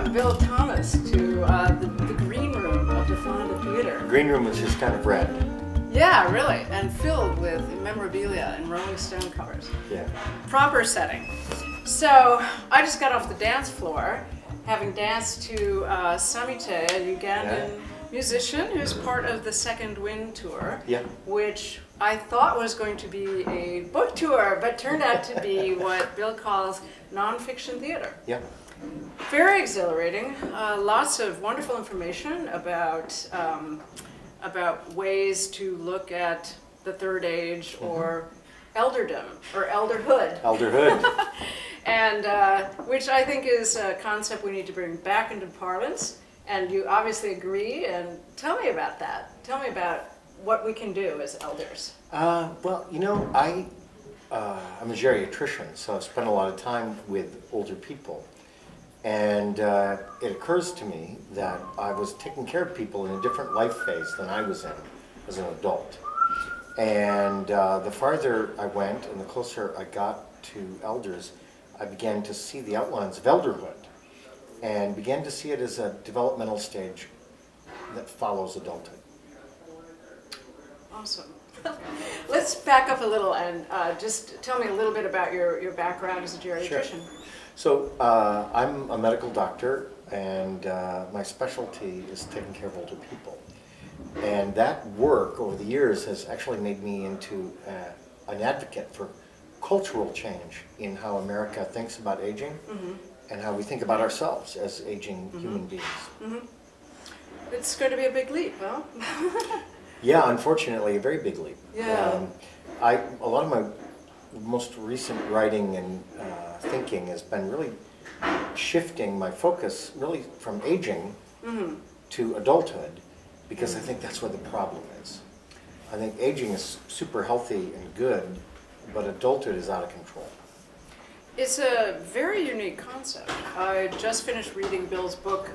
welcome Bill Thomas to the green room of the Fonda Theater. The green room was just kind of red. Yeah, really, and filled with memorabilia and Rolling Stone covers. Yeah. Proper setting. So I just got off the dance floor, having danced to Samite, a Ugandan musician who's part of the Second Wind tour, which I thought was going to be a book tour, but turned out to be what Bill calls nonfiction theater. Yeah. Very exhilarating. Lots of wonderful information about ways to look at the third age or elderdom or elderhood. Elderhood. And which I think is a concept we need to bring back into parlance. And you obviously agree. And tell me about that. Tell me about what we can do as elders. Well, you know, I'm a geriatrician, so I've spent a lot of time with older people. And it occurs to me that I was taking care of people in a different life phase than I was in as an adult. And the farther I went and the closer I got to elders, I began to see the outlines of elderhood and began to see it as a developmental stage that follows adulthood. Awesome. Let's back up a little and just tell me a little bit about your background as a geriatrician. Sure. So I'm a medical doctor, and my specialty is taking care of older people. And that work over the years has actually made me into an advocate for cultural change in how America thinks about aging and how we think about ourselves as aging human beings. It's going to be a big leap, huh? Yeah, unfortunately, a very big leap. Yeah. A lot of my most recent writing and thinking has been really shifting my focus really from aging to adulthood, because I think that's where the problem is. I think aging is super healthy and good, but adulthood is out of control. It's a very unique concept. I just finished reading Bill's book,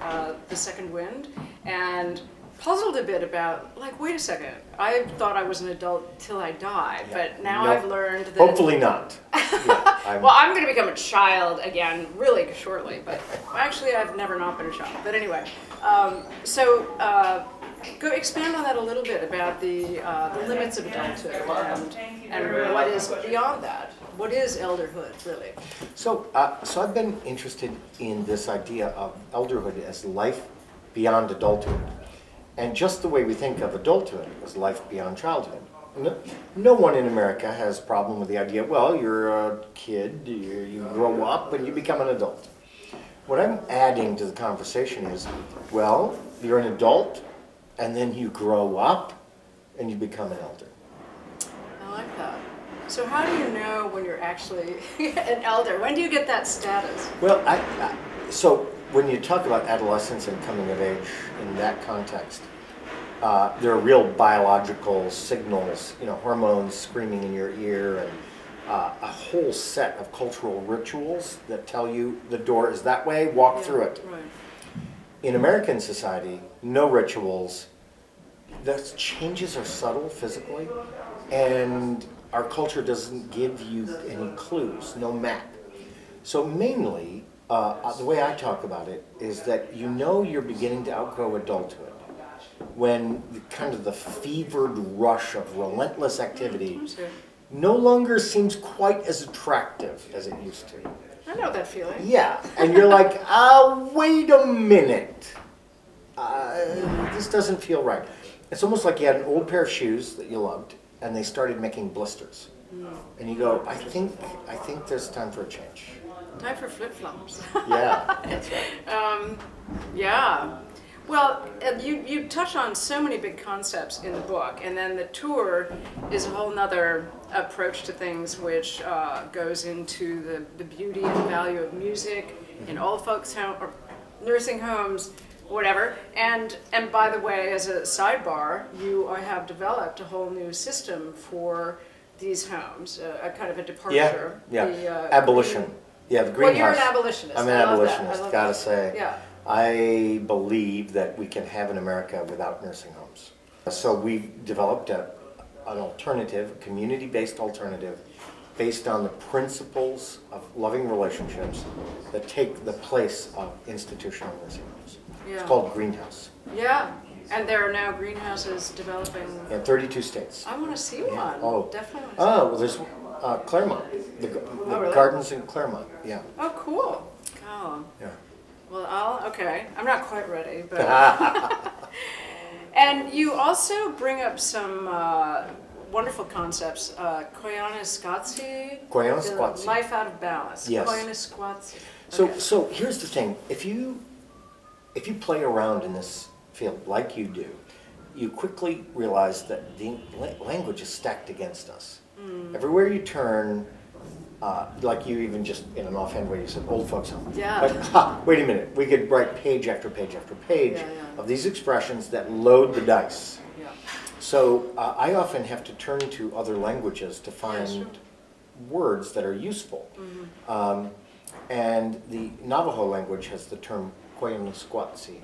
The Second Wind, and puzzled a bit about, like, wait a second, I thought I was an adult till I died, but now I've learned that... Hopefully not. Well, I'm going to become a child again really shortly, but actually I've never not been a child. But anyway, go expand on that a little bit about the limits of adulthood and what is beyond that. What is elderhood, really? So I've been interested in this idea of elderhood as life beyond adulthood. And just the way we think of adulthood as life beyond childhood. No one in America has a problem with the idea, well, you're a kid, you grow up and you become an adult. What I'm adding to the conversation is, well, you're an adult and then you grow up and you become an elder. I like that. So how do you know when you're actually an elder? When do you get that status? Well, so when you talk about adolescence and coming of age in that context, there are real biological signals, hormones screaming in your ear, and a whole set of cultural rituals that tell you the door is that way, walk through it. Right. In American society, no rituals. The changes are subtle physically, and our culture doesn't give you any clues, no map. So mainly, the way I talk about it is that you're beginning to outgrow adulthood when the fevered rush of relentless activity no longer seems quite as attractive as it used to. I know that feeling. Yeah, and you're like, wait a minute. This doesn't feel right. It's almost like you had an old pair of shoes that you loved, and they started making blisters. And you go, I think there's time for a change. Time for flip-flops. Yeah, that's right. Yeah. Well, you touch on so many big concepts in the book, and then the tour is a whole nother approach to things, which goes into the beauty and value of music in old folks' home or nursing homes, whatever. And by the way, as a sidebar, you have developed a whole new system for these homes, a kind of a departure. Yeah. Abolition. The greenhouse. Well, you're an abolitionist. I'm an abolitionist, gotta say. Yeah. I believe that we can have an America without nursing homes. So we've developed an alternative, a community-based alternative based on the principles of loving relationships that take the place of institutional nursing homes. Yeah. It's called Greenhouse. Yeah, and there are now greenhouses developing. In 32 states. I want to see one. Oh. Definitely want to see Oh, well, there's Claremont, the really? gardens in Claremont, yeah. Oh, cool. Oh. Yeah. Well, okay. I'm not quite ready, but. And you also bring up some wonderful concepts. Koyaanisqatsi. Koyaanisqatsi. Life out of balance. Yes. Koyaanisqatsi. So here's the thing. If you play around in this field like you do, you quickly realize that the language is stacked against us. Everywhere you turn, like you even just in an offhand way, you said old folks home. Yeah. But wait a minute, we could write page after page after page of these expressions that load the dice. Yeah. So I often have to turn to other languages to find words that are useful. And the Navajo language has the term Koyaanisqatsi,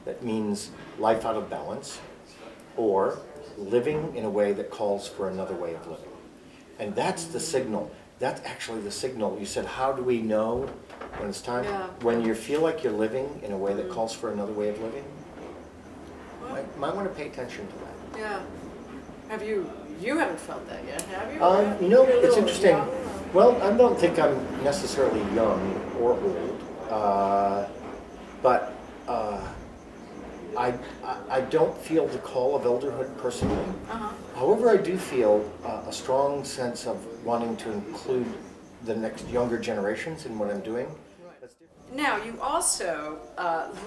that means life out of balance, or living in a way that calls for another way of living. And that's the signal. That's actually the signal. You said, how do we know when it's time? Yeah. When you feel like you're living in a way that calls for another way of living, might want to pay attention to that. Yeah. Have you haven't felt that yet, have you? You know, You're a it's little interesting. young. Well, I don't think I'm necessarily young or old, but I don't feel the call of elderhood personally. However, I do feel a strong sense of wanting to include the next younger generations in what I'm doing. Now, you also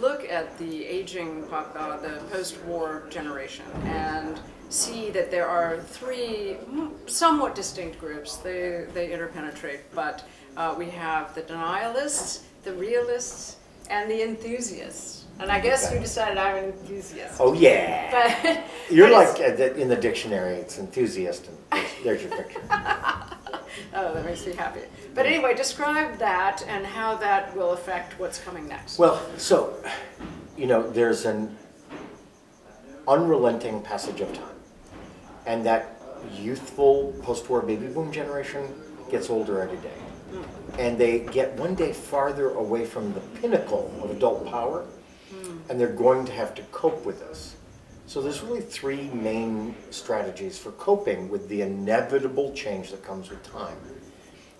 look at the aging, the post-war generation, and see that there are three somewhat distinct groups. They interpenetrate, but we have the denialists, the realists, and the enthusiasts. And I guess you decided I'm an enthusiast. Oh yeah! But, You're but like, in the dictionary, it's enthusiast, and there's your picture. oh, that makes me happy. But anyway, describe that and how that will affect what's coming next. Well, so, there's an unrelenting passage of time. And that youthful post-war baby boom generation gets older every day. And they get one day farther away from the pinnacle of adult power, and they're going to have to cope with this. So there's really three main strategies for coping with the inevitable change that comes with time.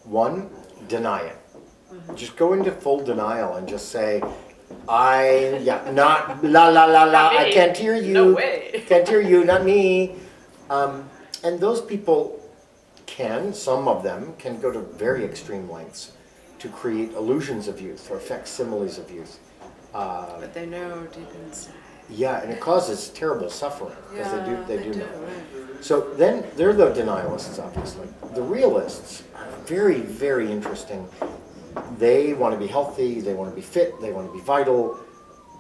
One, deny it. Just go into full denial and just say, not la la la la, I can't hear you. No way. Can't hear you, not me. And those people some of them can go to very extreme lengths to create illusions of youth or facsimiles of youth. But they know deep inside. Yeah, and it causes terrible suffering because they do know. Right. So then they're the denialists, obviously. The realists are very, very interesting. They want to be healthy, they want to be fit, they want to be vital,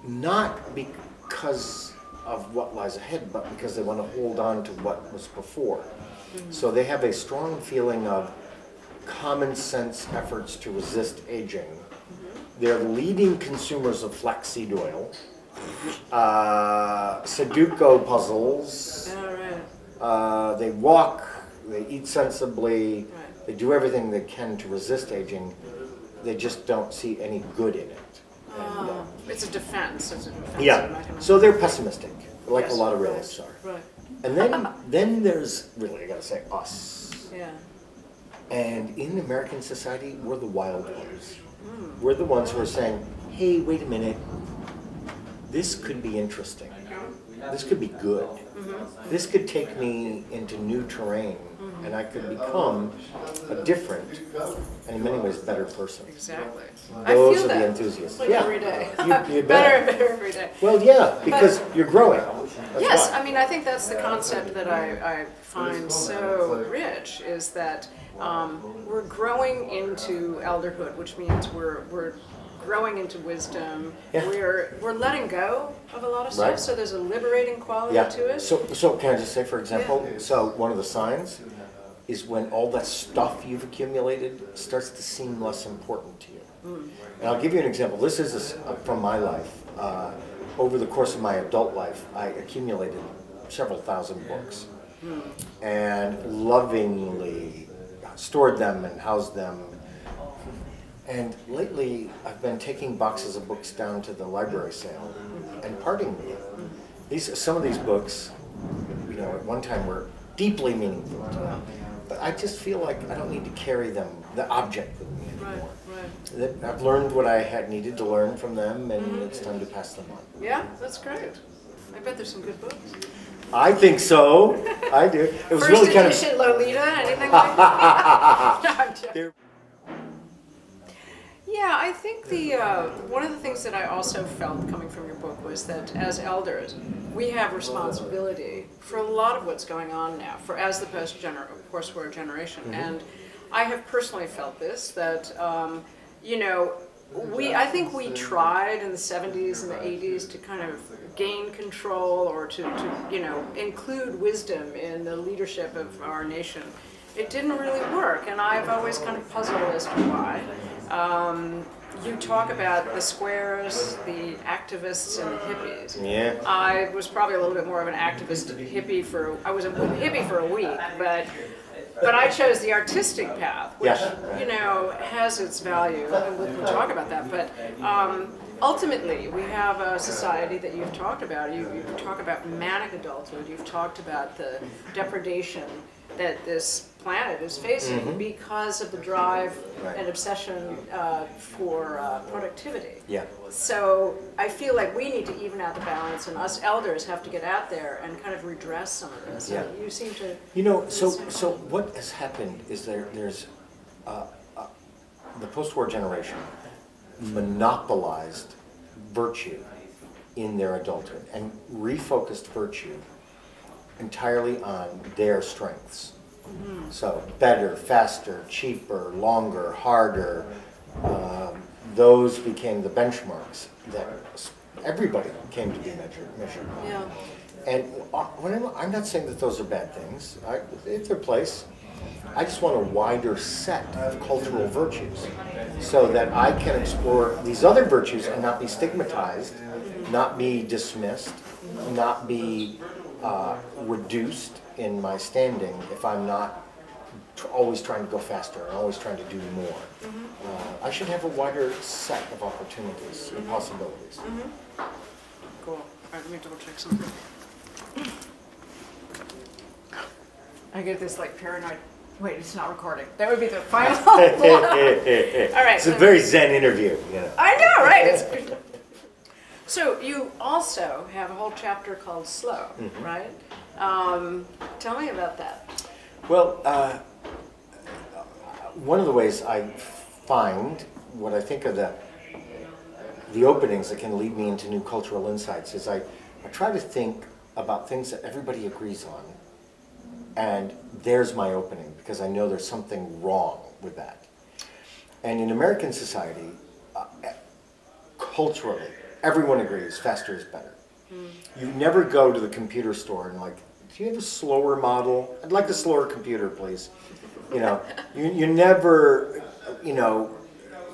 not because of what lies ahead, but because they want to hold on to what was before. So they have a strong feeling of common sense efforts to resist aging. They're leading consumers of flaxseed oil, Sudoku puzzles. They walk, they eat sensibly, they do everything they can to resist aging. They just don't see any good in it. It's a defense. Yeah, so they're pessimistic, like Yes, a lot of realists are. Right. And then there's, really, I gotta say, us. Yeah. And in American society, we're the wild ones. We're the ones who are saying, hey, wait a minute, this could be interesting. This could be good. This could take me into new terrain, and I could become a different, and in many ways, better person. Exactly. Those I feel are that. the enthusiasts. Like every day. You bet. Better and better every day. Well, yeah, because you're growing. That's Yes, why. I mean, I think that's the concept that I find so rich, is that we're growing into elderhood, which means we're growing into wisdom. Yeah. We're letting go of a lot of stuff, Right. so there's a liberating quality Yeah. to it. So can I just say, for example, so one of the signs is when all that stuff you've accumulated starts to seem less important to you. And I'll give you an example. This is from my life. Over the course of my adult life, I accumulated several thousand books and lovingly stored them and housed them. And lately, I've been taking boxes of books down to the library sale and parting with them. Some of these books, you know, at one time were deeply meaningful to me. But I just feel like I don't need to carry them, the object with me anymore. Right. That I've learned what I had needed to learn from them, and it's time to pass them on. Yeah, that's great. I bet there's some good books. I think so. I do. It was First really kind of. edition Lolita, anything like that? No, I'm joking. Yeah, I think one of the things that I also felt coming from your book was that as elders, we have responsibility for a lot of what's going on now, as the post-war generation. And I have personally felt this, that, you know, I think we tried in the 70s and the 80s to kind of gain control or to you know, include wisdom in the leadership of our nation. It didn't really work, and I've always kind of puzzled as to why. You talk about the squares, the activists, and the hippies. Yeah. I was probably a little bit more of an activist hippie I was a hippie for a week, but I chose the artistic path, which, you know, has its value, and we'll talk about that. But ultimately, we have a society that you've talked about. You talk about manic adulthood. You've talked about the depredation that this planet is facing because of the drive and obsession for productivity. Yeah. So I feel like we need to even out the balance, and us elders have to get out there and kind of redress some of this. Yeah. And you seem to. You know, so what has happened is there's the post-war generation monopolized virtue in their adulthood and refocused virtue entirely on their strengths. So better, faster, cheaper, longer, harder, those became the benchmarks that everybody came to be measured on. Yeah. And I'm not saying that those are bad things. It's their place. I just want a wider set of cultural virtues so that I can explore these other virtues and not be stigmatized, not be dismissed, not be reduced in my standing if I'm not always trying to go faster and always trying to do more. I should have a wider set of opportunities and possibilities. Cool. All right, let me double check something. I get this like paranoid. Wait, it's not recording. That would be the final. All right. It's a very zen interview, you know. I know, right? So you also have a whole chapter called Slow, right? Tell me about that. Well, one of the ways I find what I think are the openings that can lead me into new cultural insights is I try to think about things that everybody agrees on, and there's my opening because I know there's something wrong with that. And in American society, culturally, everyone agrees faster is better. You never go to the computer store and like, do you have a slower model? I'd like a slower computer, please. You know, you never, you know,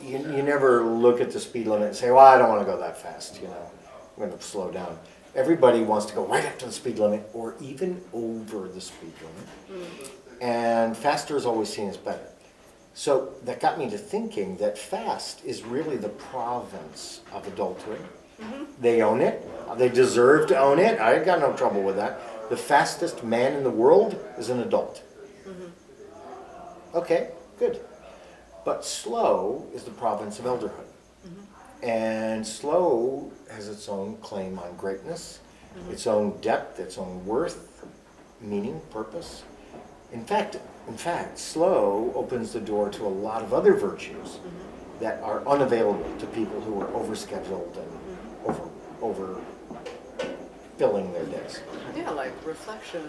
you never look at the speed limit and say, well, I don't want to go that fast, you know, I'm going to slow down. Everybody wants to go right up to the speed limit or even over the speed limit. And faster is always seen as better. So that got me to thinking that fast is really the province of adulthood. They own it. They deserve to own it. I got no trouble with that. The fastest man in the world is an adult. Okay, good. But slow is the province of elderhood. And slow has its own claim on greatness, its own depth, its own worth, meaning, purpose. In fact, slow opens the door to a lot of other virtues that are unavailable to people who are overscheduled and overfilling their days. Yeah, like reflection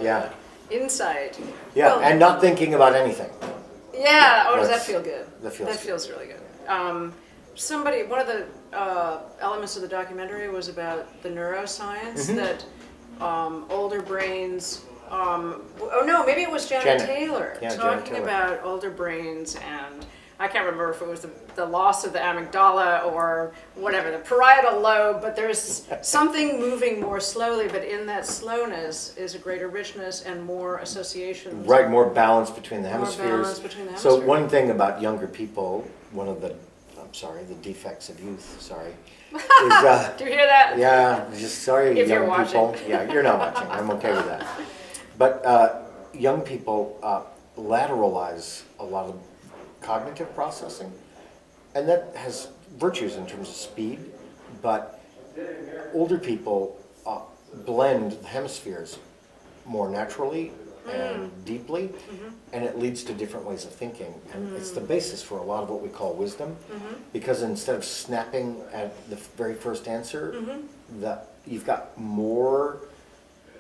and insight. Yeah, well, and not thinking about anything. Yeah, does that feel good? That feels really good. One of the elements of the documentary was about the neuroscience that older brains, maybe it was Janet Taylor talking about older brains and I can't remember if it was the loss of the amygdala or whatever, the parietal lobe, but there's something moving more slowly, but in that slowness is a greater richness and more associations. Right, more balance between the More hemispheres. balance between the So hemispheres. one thing about younger people, one of the, I'm sorry, the defects of youth, sorry, is, Do you hear that? yeah, just sorry, If you're young people. watching. Yeah, you're not watching, I'm okay with that. But young people lateralize a lot of cognitive processing, and that has virtues in terms of speed, but older people blend the hemispheres more naturally and deeply, and it leads to different ways of thinking. And it's the basis for a lot of what we call wisdom, because instead of snapping at the very first answer, you've got more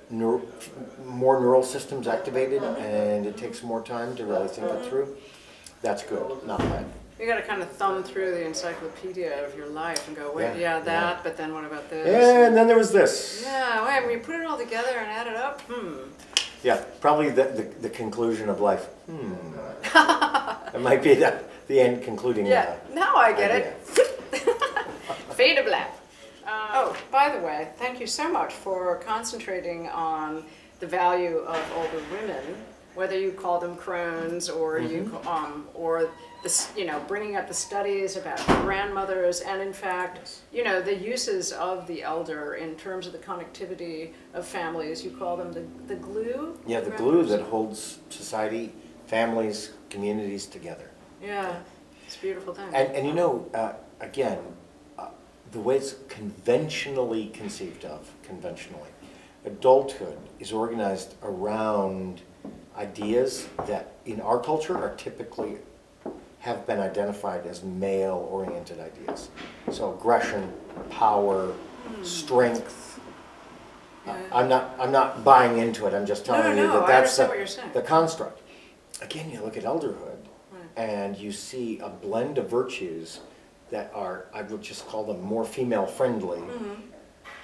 neural systems activated, and it takes more time to really think it through. That's good, not bad. You got to kind of thumb through the encyclopedia of your life and go, wait, Yeah, that, but then what about this? And then there was this. Yeah, wait, when you put it all together and add it up, Yeah, probably the conclusion of life. It might be the end concluding. Yeah, now I get idea. it. Fade to black. Oh, by the way, thank you so much for concentrating on the value of older women, whether you call them crones or or this, bringing up the studies about grandmothers and in fact, the uses of the elder in terms of the connectivity of families. You call them the glue. Yeah, the glue that holds society, families, communities together. Yeah, it's a beautiful thing. And again, the way it's conventionally conceived of, adulthood is organized around ideas that in our culture are typically have been identified as male-oriented ideas. So aggression, power, strength. Yeah. I'm not buying into it. I'm just telling you that I that's understand what you're saying. the construct. Again, you look at elderhood, and you see a blend of virtues that are, I would just call them more female-friendly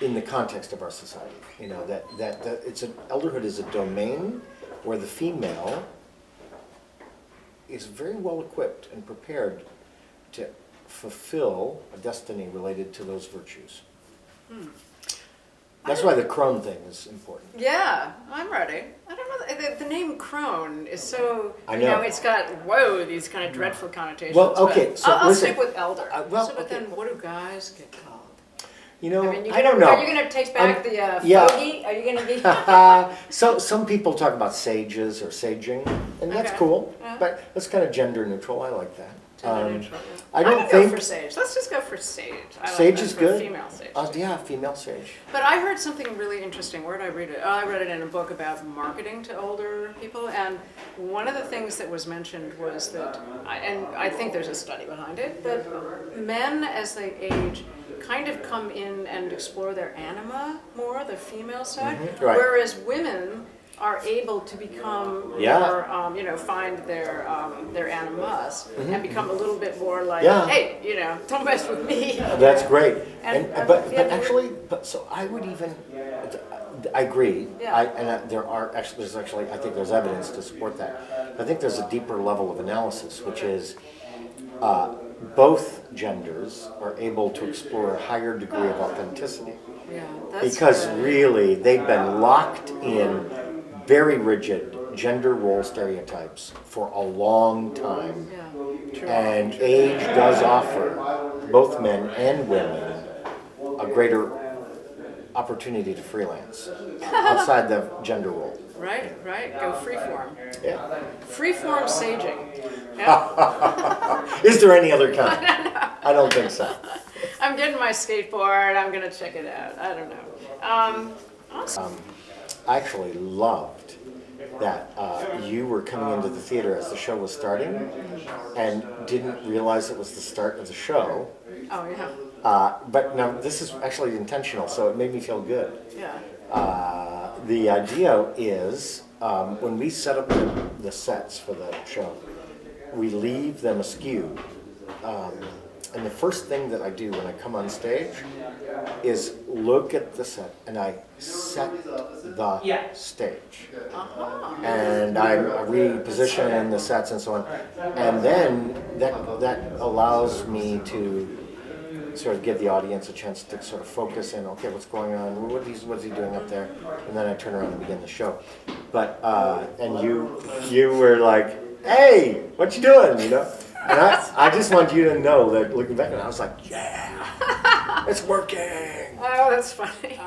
in the context of our society. Elderhood is a domain where the female is very well equipped and prepared to fulfill a destiny related to those virtues. That's why the crone thing is important. Yeah, I'm ready. I don't know, the name crone is so, I know. It's got, these kind of dreadful connotations. Well, okay, but so I'll listen. stick with elder. Well, But okay. then what do guys get called? I don't know. Are you going to take back the yeah. fogey? Are you going to be? So some people talk about sages or saging, and that's Okay. cool. Yeah. But that's kind of gender neutral. I like that. Gender neutral, yeah. I don't I'm gonna think go for sage. Let's just go for sage. I like sage that is for good. Female sage. Yeah, female sage. But I heard something really interesting. Where did I read it? Oh, I read it in a book about marketing to older people. And one of the things that was mentioned was that, and I think there's a study behind it, that men as they age kind of come in and explore their anima more, the female side, right. whereas women are able to become more, find their animus and become a little bit more like, hey, don't mess with me. That's great. But yeah, so I would even, I agree. Yeah. There's actually, I think there's evidence to support that. I think there's a deeper level of analysis, which is both genders are able to explore a higher degree of authenticity. Yeah, that's Because good. really, they've been locked in very rigid gender role stereotypes for a long time. Yeah, true. And age does offer both men and women a greater opportunity to freelance outside the gender role. Right. Go freeform. Yeah. Freeform saging. Yeah. Is there any other kind? I don't think so. I'm getting my skateboard. I'm gonna check it out. I don't know. Awesome. I actually loved that you were coming into the theater as the show was starting and didn't realize it was the start of the show. Oh yeah. But now this is actually intentional, so it made me feel good. Yeah. The idea is when we set up the sets for the show, we leave them askew. And the first thing that I do when I come on stage is look at the set and I set the stage. Uh-huh. And I reposition the sets and so on. And then that allows me to sort of give the audience a chance to sort of focus in, okay, what's going on, what's he doing up there? And then I turn around and begin the show. But, and you were like, hey, what you doing, you know? And I just want you to know that looking back, and I was like, yeah, it's working. Oh, that's funny.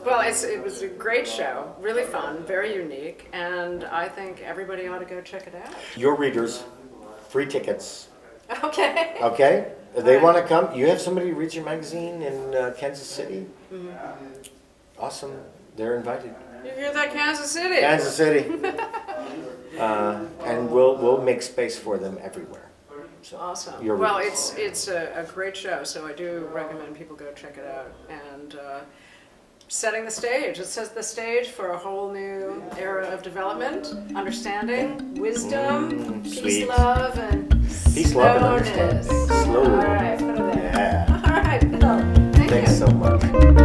Well, it was a great show, really fun, very unique, and I think everybody ought to go check it out. Your readers, free tickets, Okay. okay? If they want to come, you have somebody who reads your magazine in Kansas City? Mm-hmm. Awesome, they're invited. You hear that, Kansas City? Kansas City. And we'll make space for them everywhere. So, Awesome. your Well, readers. it's a great show, so I do recommend people go check it out. And setting the stage. It sets the stage for a whole new era of development, understanding, wisdom, peace, sweet. love, and Peace, love, and slowness. understanding. Slowly. All right, put it there. Yeah. All right, Phil. Thank Thanks you. so much.